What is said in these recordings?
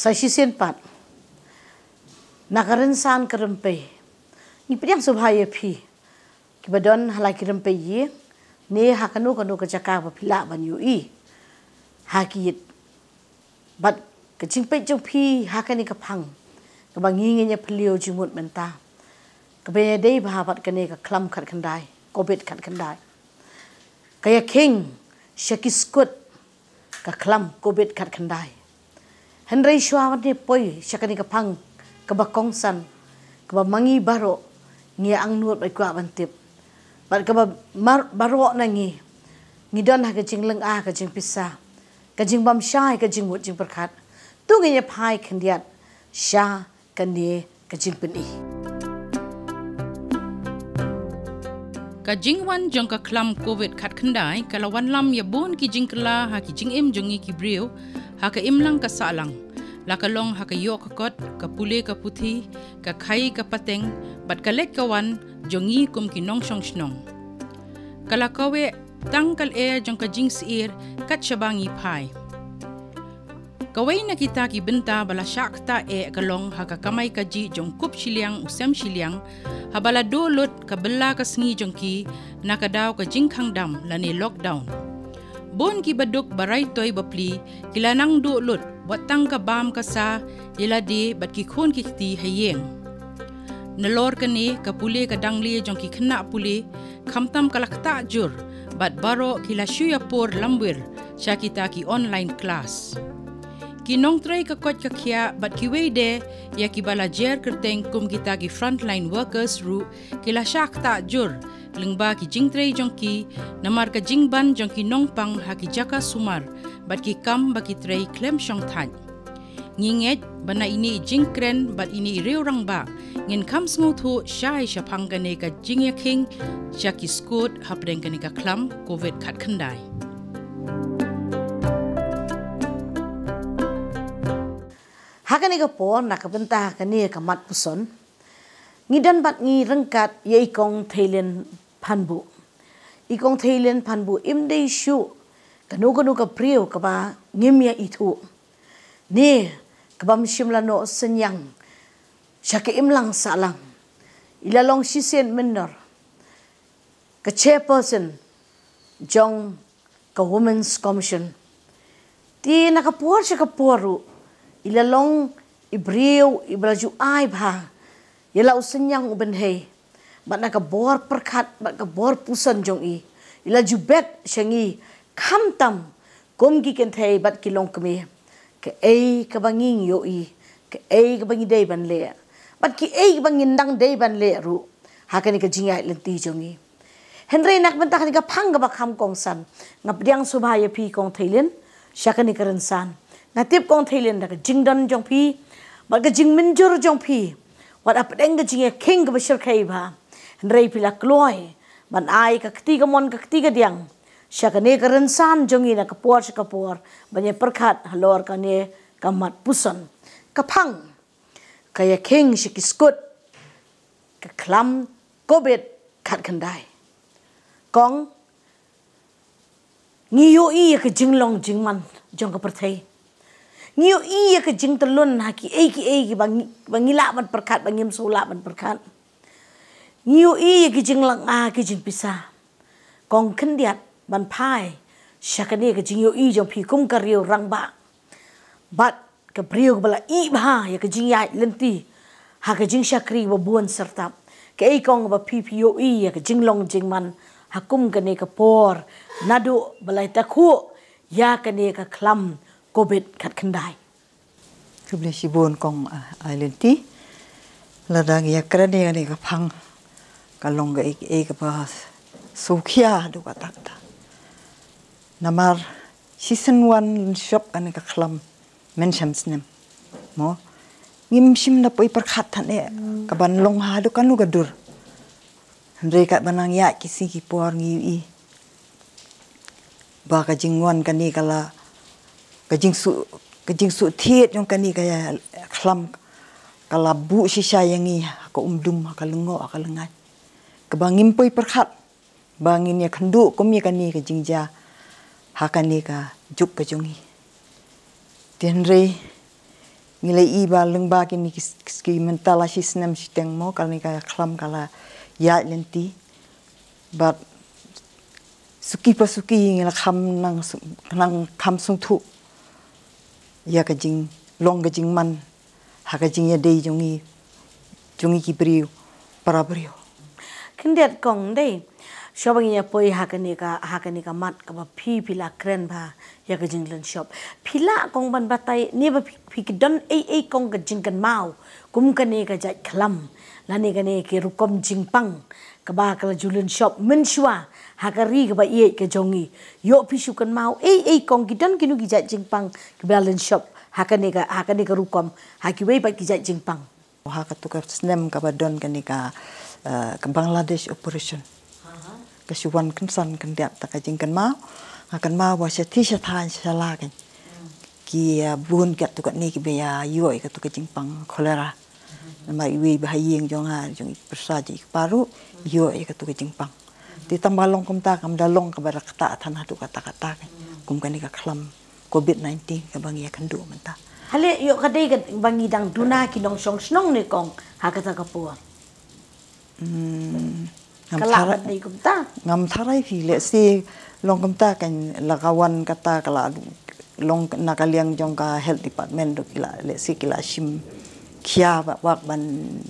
Sa sisen pat nakarensan kerempe ni piang subhaya phi kibadon halai kerempe ye ne hakanu kanu kejaka pila ban yui hakit bat kejingpe jong phi hakani kapang kebanginge nya pelio jimut menta kebedei bahabat kene ka Khlam khat khandai Kobid khat khandai Iakhing Skud ka Khlam Kobid khat khandai Henry shwa ni poi syakani kapang kabakong san kabamangi baro ngia ang nuot bai kwa bantip bat kaba baro nangi ngidon ha kajing leng a kajing pisa kajing bam shai kajing mut jing perkhat tu ngia phai khandiat sha kanie kajing peni Kajing wan jong ka Khlam Kobid khat khandai kalawan lam ya bon ki jing kala ha ki jing em jongi ki brio ha ka imlang ka salang la ka long ha ka yo ka kot ka pule ka puthi ka khai ka pateng bat ka lek ka wan jongi kum ki nong shong shnong kala kawe tangkal e jong ka jing sir kat shabangi phai kawai na kita ki benta bala shakta e ka long ha ka kamai ka ji jong kup shiliang usam shiliang ha bala dolut ka bella ka sngi jong ki na ka daw ka jing khang dam la ni lockdown bon ki baduk barai toy bapli kilanang do lut watang ka bam ka sa iladi bat ki khon ki ti hayeng nalor kani ka pule ka dangli jong ki khna pule khamtam kalakta jur bat baro kila shuya por lambwir sha kita ki online class ki nong tray ka kot ka khia bat ki weide ya ki bala jer kerteng kum kita ki frontline workers ru kila shakta jur lengba ki jingtrei jongki namar ka jingban jongki nongpang haki jaka sumar bat ki kam baki trei klem shong than nginget bana ini jingkren bat ini reurang ba ngin kam sngu thu shai shapang gane ka Iakhing Jaki Skud Hapdeng gane ka Khlam Kobid khat khandai hakani ka por nakabenta kani ka mat puson ngidan bat ngi rengkat ye ikong thailen phanbu ikong thailen phanbu imdei shu kanu ka priu ka ba ngimya ithu ne kabam shimla no senyang syake imlang salang ilalong sisen menor ka chairperson jong ka women's commission ti nakapor siya kaporu ilalong ibriu ibraju ai bha yala usenyang uben hei bat na ka bor perkhat bat ka bor pusan jong i ila jubet shangi khamtam kom gi ken thei bat kilong kami ke ei ka banging yo i ke ei ka bangi dei ban le bat ki ei ka bangin dang dei ban le ru hakani ka jingai lenti jong i henry nak benta kani ka phang ka ba kham kong san ngap diang subhaya phi kong thailen shakani karan san ngatip kong thailen da ka jingdan jong phi bat ka jingmin jor jong phi wat Hapdeng ka jing Iakhing ka bashir kai ba rei pila kloi ban ai ka ketiga mon ka ketiga diang syakane ka rensan jongi na kapor banye perkhat halor ka ne kamat puson kapang ka Iakhing Jaki Skud ka Khlam Kobid khat khandai kong ngiyo i ka jinglong jingman jong ka perthai ngiyo iya ke jing telun haki ki bangila ban perkat bangim sula ban perkat ngiyo iya ke jing lang a ke jing pisa kong kendiat ban pai syakane ke jing yo i jong pi kum kariu rang ba bat ke priu bala i ba ya ke jing ya lenti ha ke jing syakri buan serta ke i kong ba pi yo i ya ke jing long jing man hakum kene ke por nadu balai takhu ya kene ke Khlam Kobid khat khandai kuble sibon kong islanti ladang ya krane ani ka phang kalong ga ek pa sukhia do ka ta namar season 1 shop ani ka Khlam mentions nem mo ngim sim na poi par khat thane ka ban long ha do kanu ga dur andre ka banang ya kisi ki por ngi i ba ka jingwan kani kala kajing su thiet jong kani kaya Khlam kala bu sisa yangi ko umdum ka lengo ka lengai ka bangim poi perkhat bangin ya khandu komi kani ka jingja hakani ka juk ka jongi tenre ngilai iba lengba kini ki mentala sistem sistem mo kalau ni kaya Khlam kala ya lenti but suki pasuki ngila nang kham sung thu ya kajing long kajing man ha kajing ya dei jongi ki brio para brio Kendiat kong dei shop ngi ya poi hakani ka mat ka ba pila kren ba ya ka jinglen shop pila kong ban batai ni ba pi ki don kong ka jingkan mau kum ka ne ka jai Khlam la ne ka ne ke rukom jingpang ka ba ka julen shop men shwa hakari ka ba ka jongi yo pi shukan mau kong ki don kinu ki jai jingpang ki balen shop hakani ka rukom hakiwei ba ki jai jingpang ha ka tukar snem ka ba don kani ka Bangladesh operation kasuan kensan kendiap tak kajing kan mau akan mau wasa tisha than sala kan ki bun kat tu kat ni ki beya yoi kat tu kajing pang kolera nama iwi bahayeng jonga jong persaji paru yoi kat tu kajing pang di tambalong kum ta kam dalong ka barak ta tanah tu kata-kata kan kum kan ni ka Khlam Covid-19 ka bang ya kandu menta hale yo kadai ka bangi dang duna ki nong song snong ni kong hakata ka puan Kalabat ni kumta. Ngam tharai fi le si long kumta kan lagawan kata kala long nakaliang jong ka health department do kila le si kila sim kia wak ban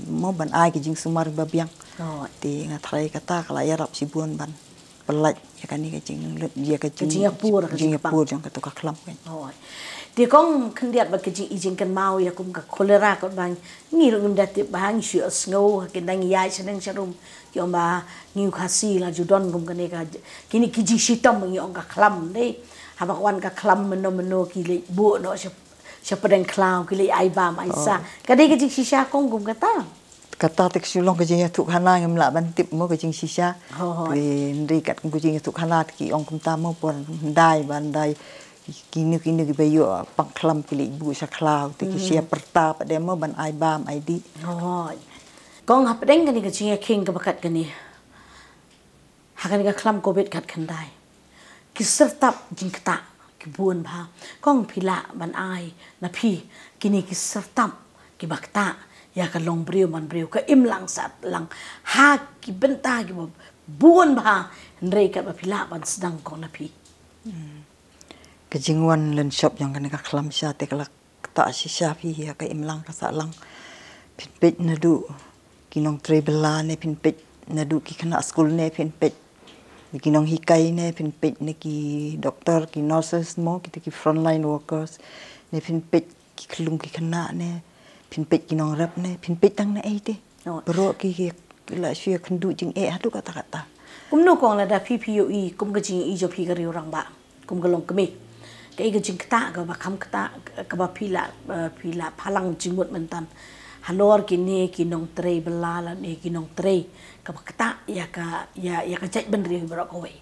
mo ban ai ki jing sumar babiang. Oh, ti ngatharai kata kala yarap si buan ban pelat ya kan ni ka jing dia ka jing pur jong ka to ka Khlam kan. Oh. Dia kong kendiat ba ke jing kan mau ya kum ka kolera ko bang ngi rum dat bang shu sngo ke dang ya seneng serum yo ba ngi khasi la judon kum kan ka kini ki ji sitam ngi ong ka Khlam dei habak wan ka Khlam meno ki le bu no se pedeng Khlam ki le ai ba mai sa ka dei ke ji shisha kong kum kata kata tek sulong ke jing tu khana ngam la ban tip mo ke jing shisha we ndri kat ku jing tu khana ki ong kum ta mo pon dai ban dai kini ki bayo pang Khlam ki ibu sa klau te ki sia perta pa demo ban ai bam ai di kong Hapdeng kan ka Iakhing ka bakat kani hakan ka Khlam Kobid kat kandai ki sertap jingkta ki buan ba kong pila ban ai na pi kini ki sertap ki bakta ya ka long brio man brio ka imlang sat lang ha ki benta ki buan ba ndrei ka ba pila ban sedang kong na pi kejingwan len shop yang kan ka Khlam sha te kala ta si sha pi ya ka imlang ka sa lang pit na du kinong trebela ne pit na du ki kana school ne pit kinong hikai ne pit ne ki doktor ki nurses mo ki frontline workers ne pit ki klung ki kana ne pit kinong rap ne pit tang na ai te bro ki la shia khandu jing hatu kata kumno kong la da PPOE kum ka jing jo pi ka riu rang ba kum ka long kami cái jing kta ka ba kham kta ka ba pila phalang jingmut mentan halor kini kinong tre belala ni kinong tre ka ba kta ya ka jai ben ri bro ko we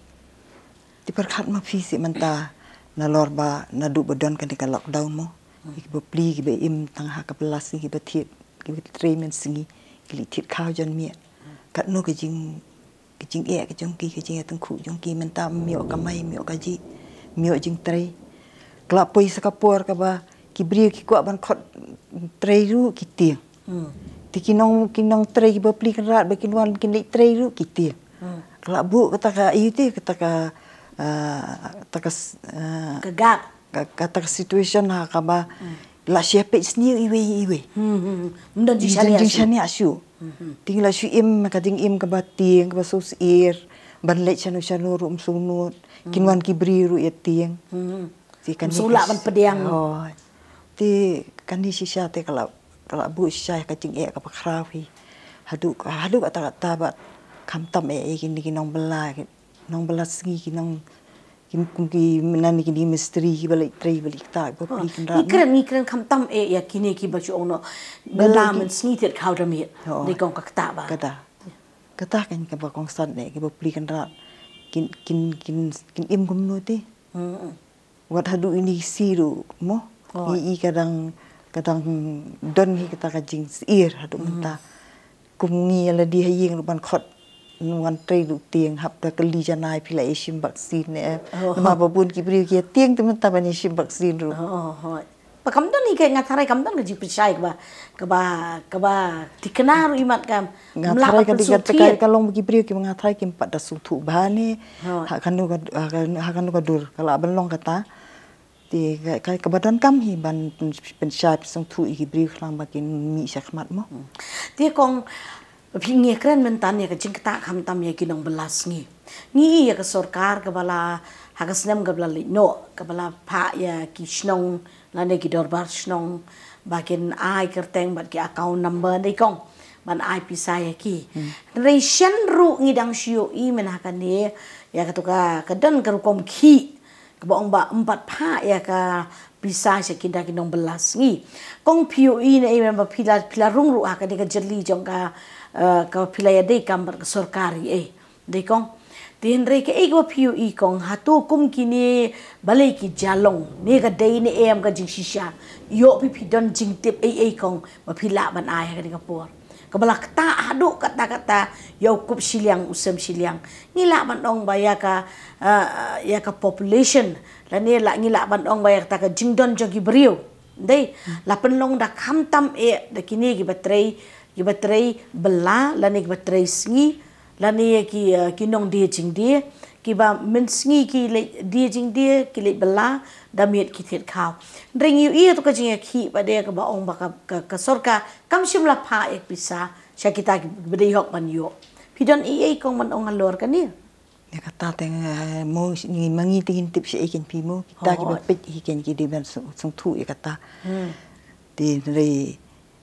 ti perkhat ma phi si menta na lor ba na du bodon kan ka lockdown mo ki ba pli ki ba im tang ha ka pelas ki ba thit ki ba tre men singi ki li thit khaw jon mi kat no ki jing ki jong ki jing tang khu jong ki menta mio ka mai mio ka ji mio jing tre kelapoi sakapor ka ba kibri ki kwa ban khot treiru ki ti ti kinong trei ki ba pli kan rat ba kinwan kin le treiru ki ti kelabu kata ka itu kata ka kagak kata situation ha ka ba la siapa sni iwe mendon ji shani asu tingla shu im ka ding im ka ba tieng ka ba sus ir ban le chanu rum sunut kinwan kibri ru ya tieng sulak ban pediang ti kan di sisa te kalau bu sisa ka jing ka pakrawi hadu kata ba kam tam kini kinong bela segi kinong ki menani kini misteri ki balik trei balik ta ba pli kan ikren kam tam ya kini ki ba chu ono bela men snitet khawda mi ni kong ka kta ba kata kan ka ba kong san ne ki ba pli kan rat kin im gum no te wat hadu ini siru mo i kadang don hi kata ka jing ir hadu menta kumngi ala di haying ban khot nuan trei lu tieng hap da kali janai pila sim vaksin ne ma babun ki bri ki tieng te menta ban sim vaksin ru Pakamdan ni kayak ngatarai kamdan ke percaya ke ba dikenar imat kam ngatarai ka dikat tekai kalong bagi brio ki ngatarai ki empat da sutu bahane hakanu ka dur kalau aban long kata di kai kebadan kam hi ban pensai sung tu iki brio khlang bagi mi sakmat mo dia kong pingi keren mentan ya ke jingkta kam tam ya kinong belas ngi ya ke sorkar ke bala hagasnem ke bala no ke bala pa ya ki snong lane ki dorbar snong bakin ai kerteng bat ki account number dei kong ban ai pisai ki ration ru ngidang shio I men hakane ya katuka kadan kerukom ki ke baong ba empat pa ya ka pisai sekinda kinong belas ngi kong POE ne men ba pila rung ru hakane ka jeli jong ka pila ya dei kam ber sorkari dei kong tin re ke ego POE kong hatu kum kini balai ki jalong ne ga dei ne em ga jing shisha yo pi don jing tip kong ma pila ban ai ga ka por ka balak ta hadu kata yo kup siliang usem siliang ngila ban ong ba ya ka population la ne la ngila ban ong ba ya ta ka jing don jogi brio dei la penlong da kham tam da kini gi batrei bela la ne gi batrei sngi lani ki nong dia jing dia ki ba mensengi ki le dia jing dia ki le bela damit ki thet khaw ring yu I to ka jing ki ba de ka ba ong ba ka sorka kam sim la pha ek bisa sha kita ki bede hok ban yo pidon kong man ong alor ka ni ya kata teng mo ni mangi tin tip si ikin pi mo kita ki ba pet ikin ki di ban sung tu ya kata di re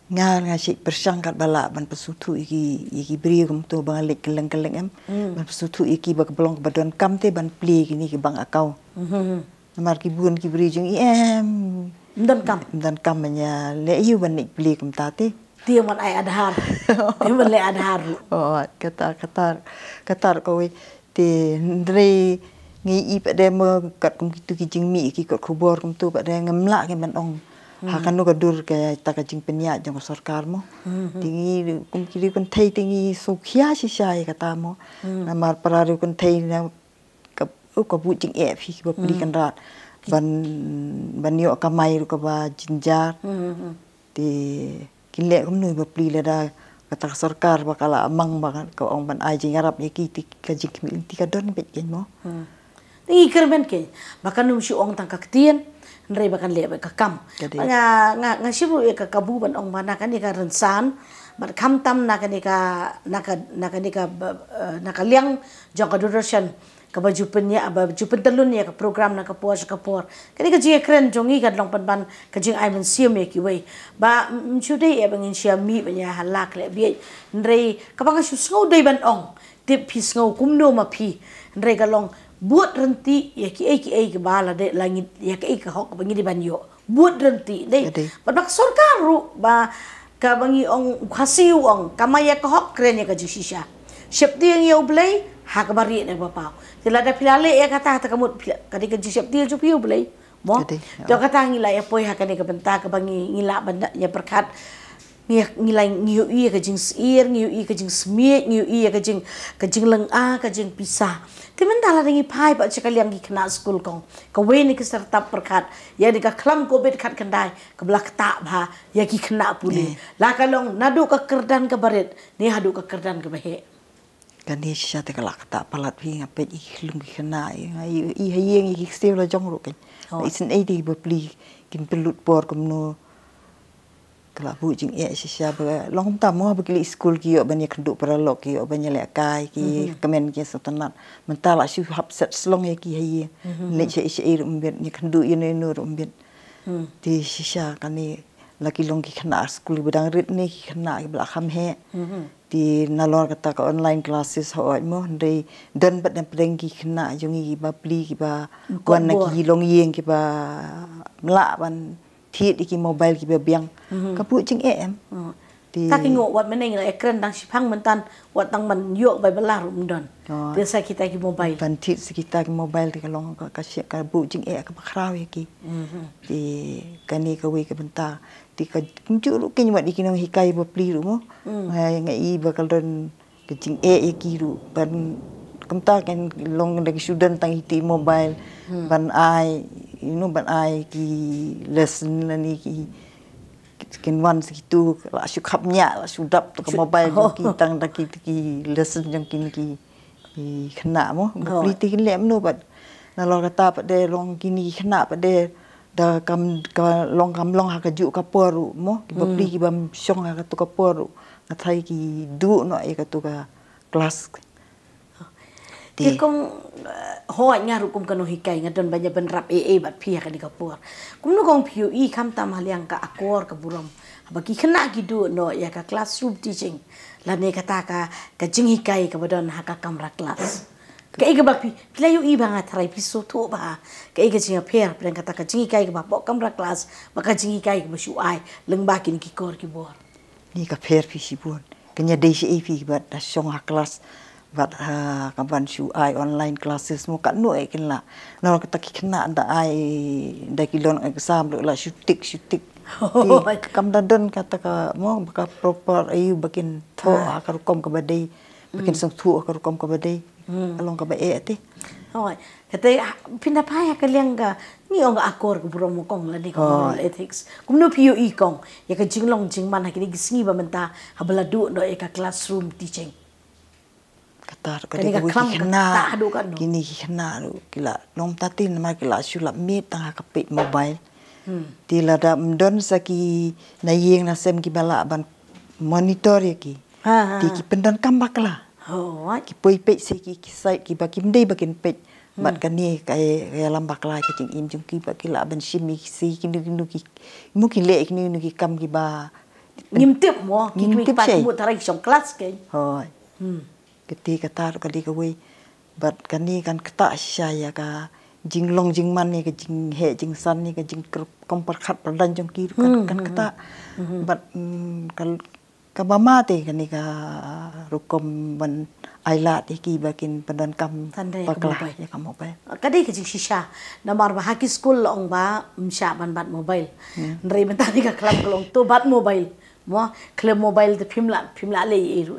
nga si persangkat bala ban pesutu iki beri kum tu balik keleng-keleng ban pesutu iki ba belong badon kam te ban pli kini ki bang akau namar ki bun ki beri jung dan kam nya le yu ban nik pli kum tate dia man ai adhar dia man le adhar oh katar ko we te ndre ngi I pa de mo kat kum ki tu ki jing mi ki kot khubor kum tu pa de ngamla ke ban ong hakanu ka dur ke ta ka jing penya jong sarkar mo tingi kum kiri kun thei tingi sukhia si sai kata mo namar pararu kun thei na ka bu jing fi ba pli kan rat ban yo ka mai ru ka ba jinjar ti kile kum nu ba pli le da kata sarkar ba kala amang ba ka ong ban ai jing arab ye ki ti ka jing ti ka don bet ken mo tingi kerben ke bakan si ong tang ka tien nrei bakan le ka kam nga shibu ka kabu ban ong mana kan ka rensan bat kam tam na kan ka liang jong ka durashan ka baju penya ba jupen telun ya ka program na ka por kan ka ji kren jongi ka long ban ka jing ai men siam ye ki wei ba chude e bangin sia mi banya halak le bi nrei ka bang su ngau dei ban ong tip pis ngau kum no ma phi nrei ka long buat renti ya ki bala de langit ya ka hok bangi di banyo buat renti de bak sorkar ru ba ka bangi ong khasiu ong kamaya ka hok kren ya ka jisisha shep tiang yo blai ha ka bari ne ba pau tila da pilale ya kata ta kamut ka di ka jisep tiang ju piu blai mo to kata ngila ya poi ha ka ne ka benta ka bangi ngila banda ya berkat ngilai ngiu I ka jing sir ngiu I ka jing smie ngiu I ka jing leng a ka jing pisah timen dala ringi pai ba cakaliang ki kena school kong ka we ni ke serta perkat ya di ka Khlam Kobid kat kendai ka belak tak ba ya ki kena puli la kalong nadu ka kerdan ka baret ni hadu ka kerdan ka bahe kan ni sha te ka lak tak palat pi ngapet I lung ki kena I hayeng ki stil la jong ru ken isen di beli kin pelut por kum no kalau bu jing si siapa long tam mo bagi school ki yo banyak kenduk peralok ki yo banyak lek kai ki kemen ki setenat mentala su hap set slong ki haye le che ir umbet ni kenduk yo ne nur umbet di sisa kani laki long ki kena school bedang rit ni ki kena ki belak ham he di nalor kata ka online classes ho mo ndai dan bat dan pedeng ki kena jongi ki ba pli ki ba wan ki long yeng ki ba mla ban thiet iki mobile ki biang ka pu jing ti ta ki ngo wat meneng la ekran dang sipang mentan wat dang man yo bai belar don biasa kita ki mobile ban thiet kita ki mobile ti kalong ka sia ka pu jing ka bakraw ki ti kani ka we ka benta ti ka kunju lu ki nyat iki nang hikai ba pli ru mo ngai bakal don ka jing ki ru ban kamta kan long lagi student tang iti mobile ban ai ban ai ki lesson ni ki kin wan segitu la su khapnya la su dap to mobile ki tang da ki lesson jong ki khna mo bli ti lem no bat na lo kata pa de long kini khna pa de da kam long ha ka ju ka poru mo ki bli ki bam song ha ka to ka poru na thai ki du no e ka to ka class Ki kong hoa nga ru kum kano hikai nga don banyak benrap bat pia ka di kapur. Kum no kong PUE kam tam haliang ka akor ka buram. Bagi kena gidu no ya ka classroom teaching. La ne kata ka jing hikai ka badon ha ka kamra kelas. Ka iga bapi kila yu i banga tharai piso to ba. Ka iga jinga per pren kata ka jing hikai ka ba pok kamra kelas maka jing hikai ka basu ai leng ba kin ki kor ki bor. Ni ka per pi sibun. Kenya dei si pi bat da song ha kelas bat kaban su ai online classes mo kan no e kin la no ka ki kena da ai da ki lon exam la syutik kam da don kata ka mo ka proper ayu bakin tho ka kom ka badai bakin sang thu ka kom ka badai along ka ba e ti hoi kata pinda pa ya ka lenga ni ong akor ka buro mo kong la ni ka ethics kum no PUE kong ya ka jinglong jingman ha ki gisngi ba menta habala du no e ka classroom teaching katar ka de kena kini kena kila long tatin ma kila sulap mi tang ka pe mobile tila da mdon saki na yeng na sem ki bala ban monitor ya ki ki pendan kambak la ki poi pe se ki site ki ba ki mdei bakin pe mat kan ni kai lambak la ki jing im jung ki ba ki la ban shimi si ki nu ki mu ki le ki nu ki kam ki ba ngim tip mo ki pa mu tarai som kelas ke hoi keti kata kali ka we bat kani kan kata saya ka jinglong jingman ni ka jing he jing san ni ka jing kom perkhat perdan jong ki kan kata bat ka bama te kani ka rukom ban aila te ki bakin perdan kam pakla ya ka mobile kadai ka jing shisha namar ba haki school ong ba msha ban bat mobile ndrei mentani ka Khlam kolong to bat mobile mo Khlam mobile te phimla le eru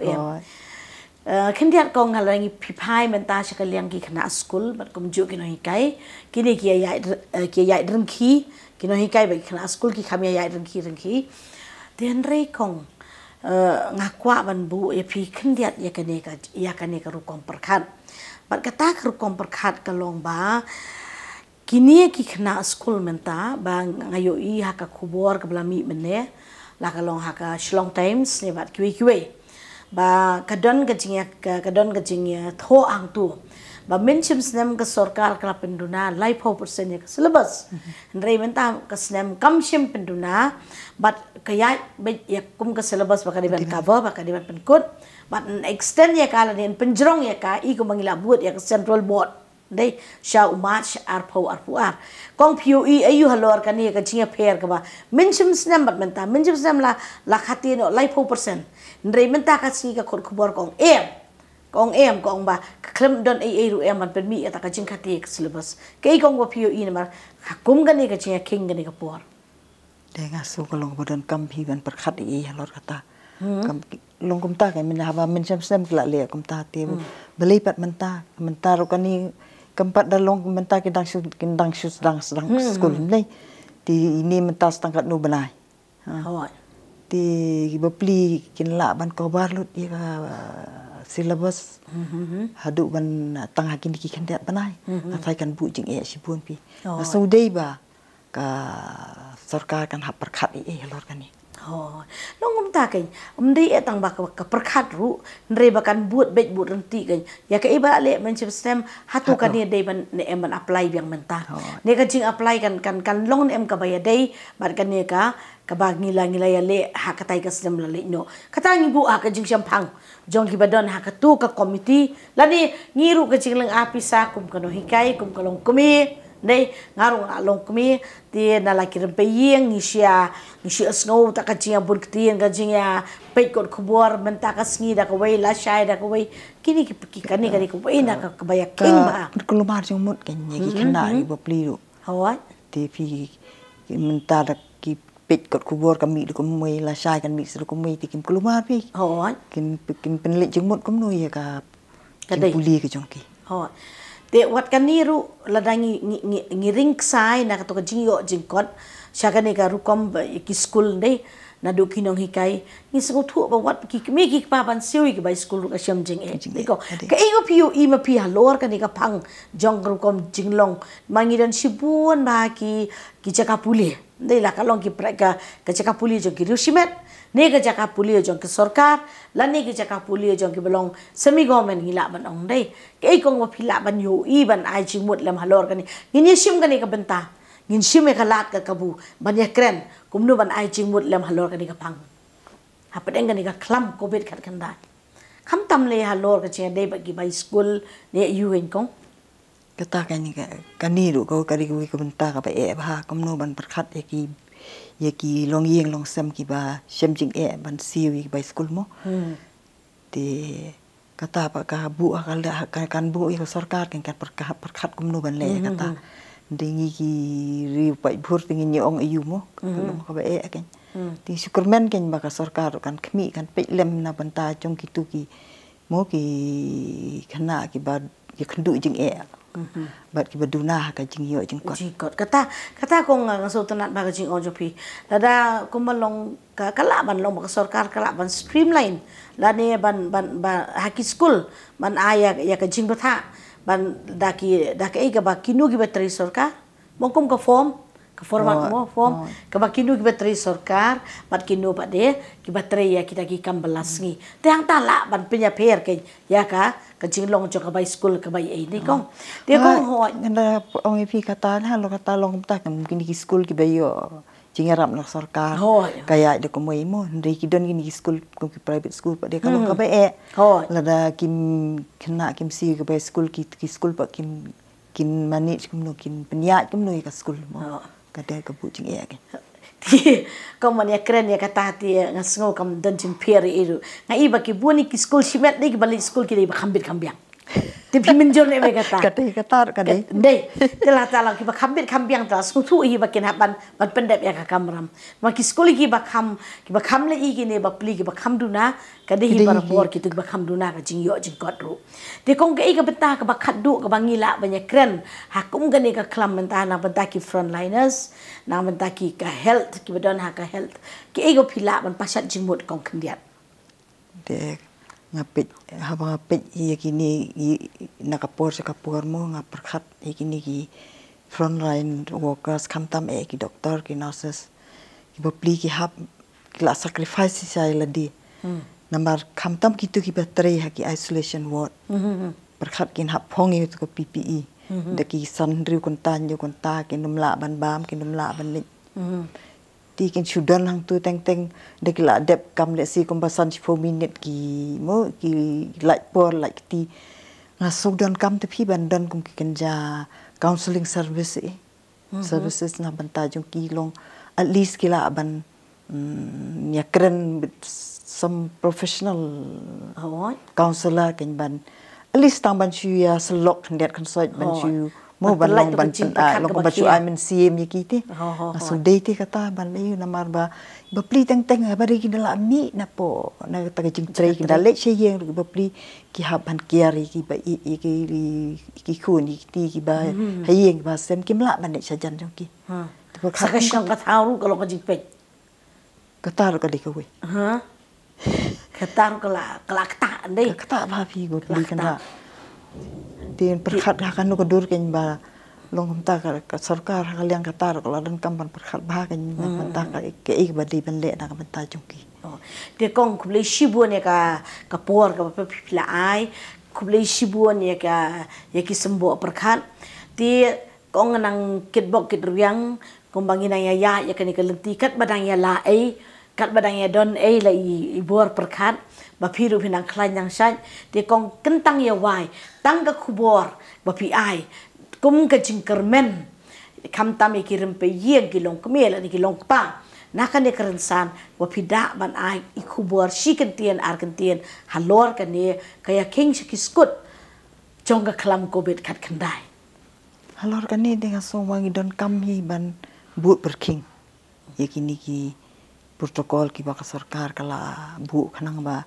Kendiat kong halangi pipai menta sekaliang ki kena school bat kum ju kino hikai kini ki ya drengki kino hikai bagi kena school ki kami ya drengki den rei kong ngakwa ban bu ya pi kendiat ya kane ka rukong perkhat bat kata ka rukong perkhat kalong ba kini ki kena school menta ba ngayo I haka kubor ka blami mene la kalong haka Shlong Times ne bat kiwe ba kadon gajingnya tho ang tu ba menchim snem ka sarkar kala penduna life 4% ya syllabus ndrei menta ka snem kamshim penduna but kaya be ya kum ka syllabus ba kadiban cover ba kadiban penkut but extend ya kala den penjrong ya ka I ko mangila buat ya ka central board dei sha umat arpo kong PUE ayu halor kani ka jinga pair ka ba menchim snem bat menta menchim snem la khati no life 4% ndrei menta ka singi ka khot khubor kong kong ba Khlam don ru man pen mi ata ka jing khati ka syllabus kei kong ba PUE na mar kum gani ka jinga king gani ka por de nga su ko long bodan kam hi ban perkhat halor kata kam long kum ta ka min haba min sem kla le kum ta te belai pat menta ro kani keempat dalong menta kidang sedang school ni di ini menta setangkat nu benai di bepli kin la ban kobar lut ya syllabus hadu ban tang hakin ki kendat benai atai kan bu jing sibun pi so dei ba ka sarkar kan hap perkhat lor kan ni nong ta kai umdei etang ba ka perkhat ru ndrei bakan buat bet buat renti kai ya ka iba le menchip stem hatu kan ni dei ban ne em ban apply biang menta ne ka jing apply kan long em ka ba ya dei bar kan ne ka ba ngila ya le ha ka tai ka stem la le no kata ngi bu ha ka jing champang jong ki badon ha ka tu ka committee la ni ngiru ka jing leng apisa kum kano hikai kum kalong kumi nei ngarung along kami ti na la kirim pe yeng ni sia snow ta ka jinga bur ktien ka jinga pe kot khubor menta ka sngi da ka wei la shai da ka wei kini ki kani ko wei na ka baya king ba kulumar jong mut ken ki kena ri bopli ru hawa ti pi menta da ki pe kot khubor kami ko mei la shai kan mi su ko mei ti kim kulumar pi hawa kin penlik jong mut kom no ya ka puli ke jong ki hawa te wat kan niru ladangi ngiring sai na to jingyo jingkot syakane ka rukom ki school dei na do kinong hikai ni so thu ba wat ki me ki pa ban siwi ki ba school ka syam jing e ko ka ego piu I ma pi halor ka ni ka phang jong rukom jinglong mangidan sibun ba ki jaka puli dei la kalong ki preka ka jaka puli jo ki rusimet ne ka jaka puli jong ki sarkar la ne ka jaka puli jong ki belong semi government hila ban ong dei ke kong wa phila ban yo I ban ai jingmut lam halor kani ngini sim kani ka benta ngin sim ka lat ka kabu ban ya kren kumnu ban ai jingmut lam halor kani ka pang Hapdeng kani ka Khlam Kobid khat kanda kham tam le halor ka che dei ba ki bai school ne yu en kong kata kani ru ko kari ko benta ka ba e ba kumnu ban perkhat ki long yeng long sam ki ba shem jing e ban siwi ba school mo te kata pa ka bu kan bu ko sarkar kan perkhat kumnu ban le kata dingi ki ri pa bhur tingi ni ong ayu mo ka ba e kan ti superman kan ba ka sarkar kan khmi kan pe lem na banta chong ki tu ki mo ki khana ki ba ki khandu jing e bat ki baduna ka jing yo jing kot kata kong ang so tanat ba ka jing on jopi lada kumalong ka kala ban long ka sarkar kala ban streamline la ne ban haki school ban aya ya ka jing batha ban daki ka ba kinu ki batri sarkar mongkom ka format mo form ka ba kinu ki batri sarkar bat kinu ba de ki batri ya kita ki kambelas ngi teang tala ban pinya per ke ya ka jinglong jo ka ba school ka ba e ni kong dia kong ho ngana ong pi kata ha lo kata long ta mungkin ki school ki ba yo jingarap nak sarkar kaya de ko moi mo ndai ki don ki school ko ki private school pa de ka ka ba e lada kim khna kim si ka ba school ki school pa kim manage kum no kin penyat kum no ka school mo ka de ka bu jing e ka kau mana keren ya kata hati ngasngo kam dan jing peri itu ngai ba ki buni ki school shimet ni ki balik school ki ba khambit khambiang tapi menjol ne kata kata dei telah tala ki ba khambit khambiang ta sutu I ba kin haban ban pendep ya ka kamram ma ki school ki ba kham le I ki ne ba pli ki ba kham duna ka de hi bar bor ki tu ba kham duna ka jing yo jing kot ru de kong ke I ka beta ka ba khaddu ka ba ngila ba nya keren hakum ga ne ka Khlam menta na benta ki frontliners na benta ki ka health ki ba don ha ka health ki I go phila ban pasat jing mut kong khendiat de ngapit haba ngapit yakini nakapor sa kapor mo nga perkhat yakini ki frontline workers kamtam ki doktor ki nurses ki bapli ki hap ki la sacrifice sa ladi namar kamtam ki tu ki battery ha ki isolation ward perkhat kin hap hongi tu ko PPE de ki san riu kon tan yo kon ta ki numla ban bam ki numla ban lik ti kin sudan hang tu teng de ki la dep kam le si kombasan 4 minute ki mo ki like por like ti nga sudan kam te phi ban dan kum ki kenja counseling services na banta jong ki long at least ki la ban ya kren with some professional counselor ken ban at least tang ban chu ya selok ndet consult ban chu mo ban long ban long ban chu I mean CM yiki so date kata ban le namar ba bapli teng ba ri ki dala mi na po na taga jing trei ki dale che yeng bapli ki ha ban kiari ki ba ki khun ki ba hayeng ba sem kim la ban ne sajan jong ki sa ka shang ka thau ko lo ka jing pe kata ro ka de ko we kata ro kala ta ndai kata ba phi go pli kana tin perkhat hakan ko dur ken ba long ta ka sarkar kaliang kata ko lan kampan perkhat ba ken ta ka ke ba di ban le na ka ta jongki de kong kuble shibu ne ka por ka pa pila ai kuble shibu ne ka ya ki sembo perkhat ti kong nang kitbok kitruyang kong bangina ya kan ka lenti kat badang ya la ai kat badang ya don ai la I bor perkhat ba phiru phinang khlan yang sai te kong kentang ya wai tang ka khubor ba phi ai kum ka jingkermen kam tam kirim pe ye gilong kmela ni gilong pa nakane karansan wa phi da ban ai I khubor shikentien arkentien halor kane kaya king Skud jonga Khlam Kobid khat khandai halor kane dengan so wangi don kam hi ban but berking yakini ki protokol ki ba sarkar kala bu khanang ba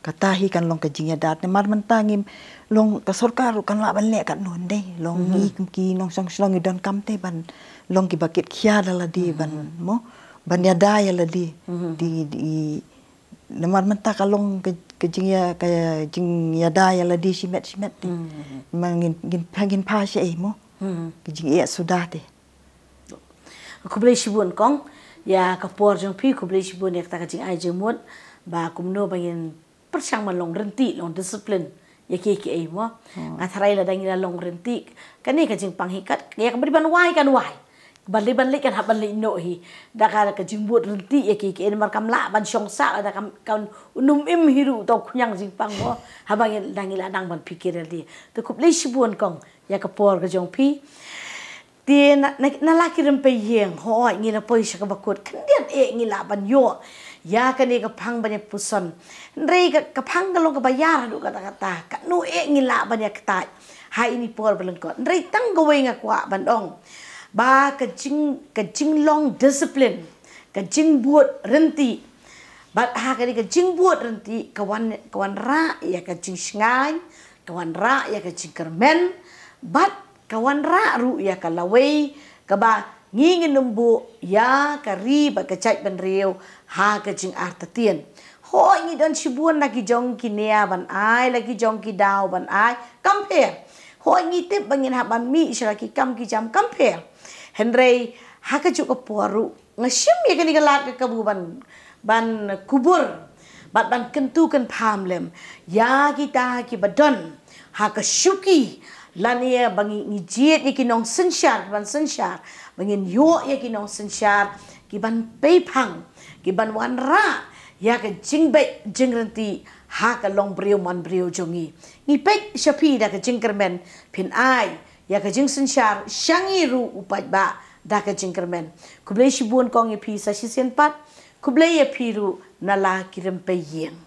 katahi kan long ka jingya dat ne mar mentangim long ka sorkar kan la ban le kat non deh long ni ki nong song slong idan kam te ban long ki bakit khia dala di ban mo ban ya daya la di di namar menta kalong ke jingya daya la di simet mangin gin pa she mo ke jingya sudah te ku boleh sibun kong ya kapor jong pi ku boleh sibun ya ta ka jing ai jemut ba kumno bangin persang malong renti long disiplin ya ke mo ngatharai la dangila long renti kani ka jing panghikat ya ka ban wai balik kan haban le no hi da ka jing buat renti ya ke mar kam la ban syong sa da kam kan unum im hiru to kunyang jing pang mo habang dangila dang ban pikir di to ku boleh sibun kong ya kapor ka jong pi dia na laki rempe yeng ho ngi na poi sha ka bakut kendian ngi la ban yo ya kan ni ka phang ban puson rei ka phang ka long ka bayar du kata ka nu ngi la ban ya kata hai ini por belengkot rei tang go we nga kwa ban dong ba ka jing long discipline ka jing buat renti ba ha ka ni ka jing buat renti kawan ra ya ka jing sngai kawan ra ya ka jing kermen bat kawan ra ru ya ka lawei ka ba ngingin numbu ya ka ri ba ka chai ban reu ha ka jing artatien ho ngi dan sibuan lagi jong ki nea ban ai lagi jong ki dau ban ai compare ho ngi tip bangin ha ban mi sha ki kam ki jam compare henrei ha ka ju ka poru ngashim ya ka ni ka lat ka bu ban kubur ban kentu kan pham lem ya kita ki badon ha ka syuki lania bangi ngijiet ye kinong sensyar bangin yo ye kinong sensyar ki ban peipang ki ban wanra ya ka jingbe jingrenti ha ka long brio man brio jongi ni pek shapi da ka jingkermen pin ai ya ka jing sensyar shangi ru upat ba da ka jingkermen kublei shibun kong ye pi sa sisen pat kublei ye piru nala kirem pe yeng